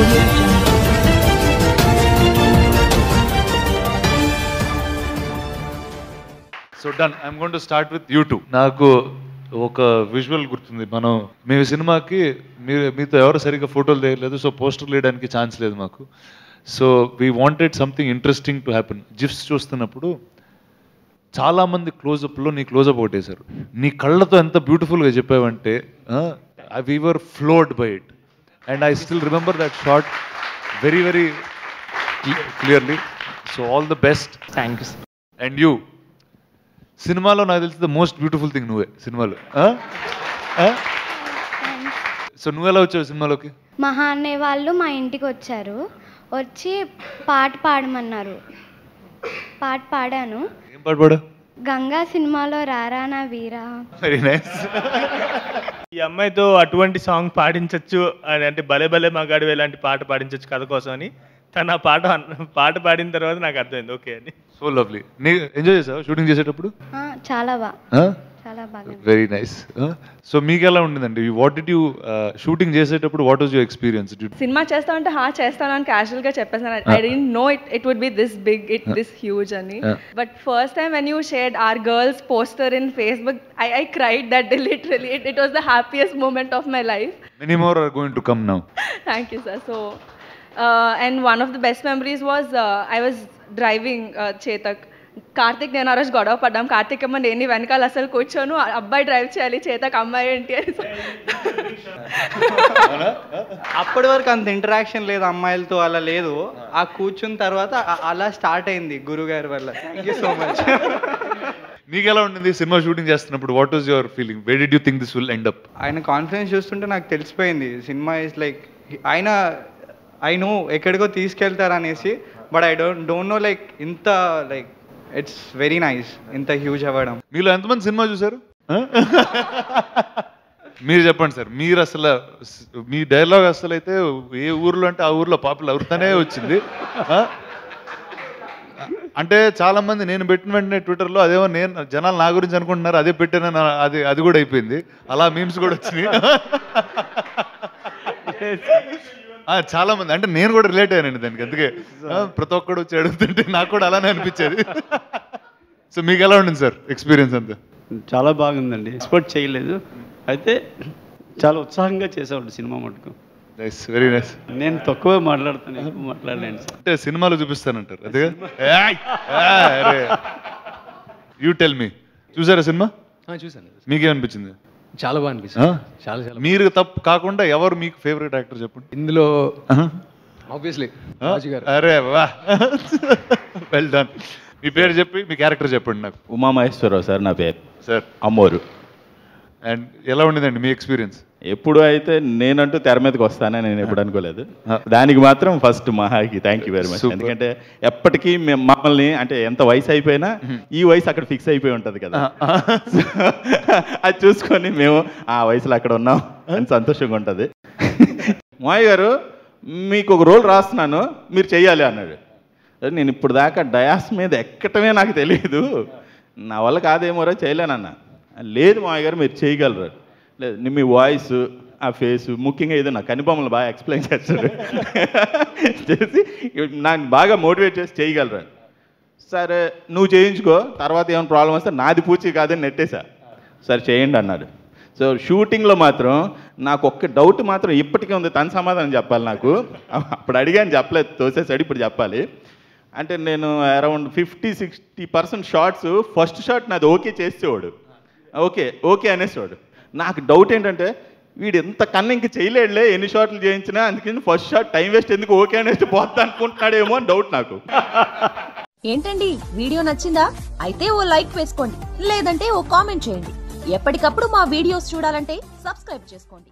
Audio Jungle. So done. I'm going to start with you two. నాకు ఒక visual గుర్తుంది. మేము సినిమాకి మీతో ఎవరు సరిగ్గా ఫోటోలు తీయలేదు, సో పోస్టర్లు వేయడానికి ఛాన్స్ లేదు మాకు. So we wanted something interesting to happen. GIFs చూస్తున్నప్పుడు చాలామంది క్లోజప్లో నీ క్లోజప్ ఒకటేశారు. నీ కళ్ళతో ఎంత బ్యూటిఫుల్గా చెప్పావంటే we were floored by it. And I still remember that shot very very clearly. So all the best. Thank you. And you, సినిమాలో నాకు తెలిసి ద మోస్ట్ బ్యూటిఫుల్ థింగ్ నువ్వే సినిమాలో. సో నువ్వు ఎలా వచ్చావు సినిమాలోకి? మహా అనే వాళ్ళు మా ఇంటికి వచ్చారు, వచ్చి పాట పాడమన్నారు. పాట పాడాను. ఏం పాట పాడా? గంగా సినిమాలో రారా నా వీరా. Very nice. ఈ అమ్మాయితో అటువంటి సాంగ్ పాడించవచ్చు అని, అంటే భలే భలే మగాడు ఇలాంటి పాట పాడించవచ్చు కథ కోసం అని తను ఆ పాట పాడిన తర్వాత నాకు అర్థమైంది ఓకే అని. So lovely. నీ ఎంజాయ్ చేసావా షూటింగ్ చేసేటప్పుడు? చాలా బాగా. Very nice. సో మీకు ఎలా ఉండిందండి? వాట్ డిడ్ యూ షూటింగ్ చేసేటప్పుడు what was your experience? Cinema చేస్తామంటే చేస్తాను అని క్యాజువల్ గా చెప్పేసాను. I don't know it would be this big, this huge అని. But first time when you shared our girls poster in Facebook, I cried that day. Literally it was the happiest moment of my life. Many more or going to come now. Thank you, sir. So, and one of the best memories was I was driving Chetak. Karthik నేను ఆ రోజు గొడవ పడ్డాం. కార్తిక్ ఏమో నేను వెనకాల అసలు కూర్చోను, అబ్బాయి డ్రైవ్ చేయాలి, చేతక్ అమ్మాయి ఏంటి అని. అప్పటి వరకు అంత ఇంటరాక్షన్ లేదు అమ్మాయిలతో, అలా లేదు. ఆ కూర్చున్న తర్వాత అలా స్టార్ట్ అయింది గురుగారి వల్ల. Thank you so much. నీకు ఎలా ఉండింది సినిమా షూటింగ్ చేస్తున్నప్పుడు? What was your feeling? Where did you think this will end up? ఆయన కాన్ఫిడెన్స్ చూస్తుంటే నాకు తెలిసిపోయింది సినిమా ఇస్ లైక్, ఆయన ఐ నో ఎక్కడికో తీసుకెళ్తారు అనేసి, but I don't no like ఇంత లైక్ ఇట్స్ వెరీ నైస్ ఇంత హ్యూజ్ అవ్వడం. మీలో ఎంతమంది సినిమా చూసారు? మీరు చెప్పండి సార్. మీరు అసలు మీ డైలాగ్ అసలు అయితే ఏ ఊర్లో అంటే ఆ ఊర్లో పాపులర్ అవుతానే వచ్చింది. అంటే చాలా మంది నేను పెట్టిన వెంటనే ట్విట్టర్లో అదేమో నేను జనాలు నా గురించి అనుకుంటున్నారు, అదే పెట్టానని అది కూడా అయిపోయింది. అలా మీమ్స్ కూడా వచ్చినాయి చాలా మంది. అంటే నేను కూడా రిలేట్ అయ్యానండి దానికి. అందుకే ప్రతి ఒక్కడు వచ్చి అడుగుతుంటే నాకు కూడా అలానే అనిపించేది. సో మీకు ఎలా ఉండింది సార్ ఎక్స్పీరియన్స్ అంతా? చాలా బాగుందండి. ఎక్స్పెక్ట్ చేయలేదు, అయితే చాలా ఉత్సాహంగా చేసేవాళ్ళు సినిమా మటుకు. Nice, very nice. నేను తక్కువ మాట్లాడతాను, ఎక్కువ మాట్లాడలేను సార్. అంటే సినిమాలో చూపిస్తానంటారు అదే. యూ టెల్ మీ, చూసారా సినిమా? చూసాను. మీకేమనిపించింది? చాలా బాగా అనిపిస్తుంది. చాలా. మీరు తప్పు కాకుండా ఎవరు మీకు ఫేవరెట్ యాక్టర్ చెప్పండి ఇందులో? ఆబ్వియస్లీ రాజు గారు. అరే వా, వెల్ డన్. మీ పేరు చెప్పి మీ క్యారెక్టర్ చెప్పండి నాకు. ఉమామహేశ్వరరావు సార్ నా పేరు. Sir Ammoru. అండ్ ఎలా ఉండేదండి మీ ఎక్స్పీరియన్స్? ఎప్పుడు అయితే నేనంటూ తెర మీదకి వస్తానని నేను ఎప్పుడు అనుకోలేదు. దానికి మాత్రం ఫస్ట్ మహాకి థ్యాంక్ యూ వెరీ మచ్. ఎందుకంటే ఎప్పటికీ మమ్మల్ని, అంటే ఎంత వయసు అయిపోయినా ఈ వయసు అక్కడ ఫిక్స్ అయిపోయి ఉంటుంది కదా, అది చూసుకొని మేము ఆ వయసులో అక్కడ ఉన్నాం అని సంతోషంగా ఉంటుంది. మాయ గారు మీకు ఒక రోల్ రాస్తున్నాను, మీరు చెయ్యాలి అన్నాడు. నేను ఇప్పుడు దాకా డయాస్ మీద ఎక్కటమే నాకు తెలియదు, నా వల్ల కాదేమోరా చేయలేనన్నా. లేదు మాయ గారు మీరు చేయగలరు. లేదు మీ వాయిస్, ఆ ఫేసు, ముఖ్యంగా ఏదో నా కనిబొమ్మలు బాగా ఎక్స్ప్లెయిన్ చేస్తారు చేసి నాకు బాగా మోటివేట్ చేసి చేయగలరు. సరే నువ్వు చేయించుకో, తర్వాత ఏమైనా ప్రాబ్లం వస్తే నాది పూచి కాదని నెట్టేసా. సరే చేయండి అన్నాడు. సో షూటింగ్లో మాత్రం నాకు ఒక్క డౌట్ మాత్రం ఇప్పటికే ఉంది, తన సమాధానం చెప్పాలి నాకు. అప్పుడు అడిగాను, చెప్పలేదు, తోసేసాడు, ఇప్పుడు చెప్పాలి. అంటే నేను అరౌండ్ 50-60% షార్ట్స్ ఫస్ట్ షాట్ నాది ఓకే చేసేవాడు, ఓకే అనేసేవాడు. నాకు డౌట్ ఏంటంటే వీడు ఎంత కన్నా ఇంక చేయలేడులే, ఎన్ని షాట్లు చేయించినా, అందుకని ఫస్ట్ షాట్ టైం వేస్ట్ ఎందుకు ఓకే అనేసి పోతా అనుకుంటున్నాడేమో అని డౌట్ నాకు. ఏంటండి వీడియో నచ్చిందా? అయితే ఓ లైక్ వేసుకోండి, లేదంటే ఓ కామెంట్ చేయండి. ఎప్పటికప్పుడు మా వీడియోస్ చూడాలంటే సబ్స్క్రైబ్ చేసుకోండి.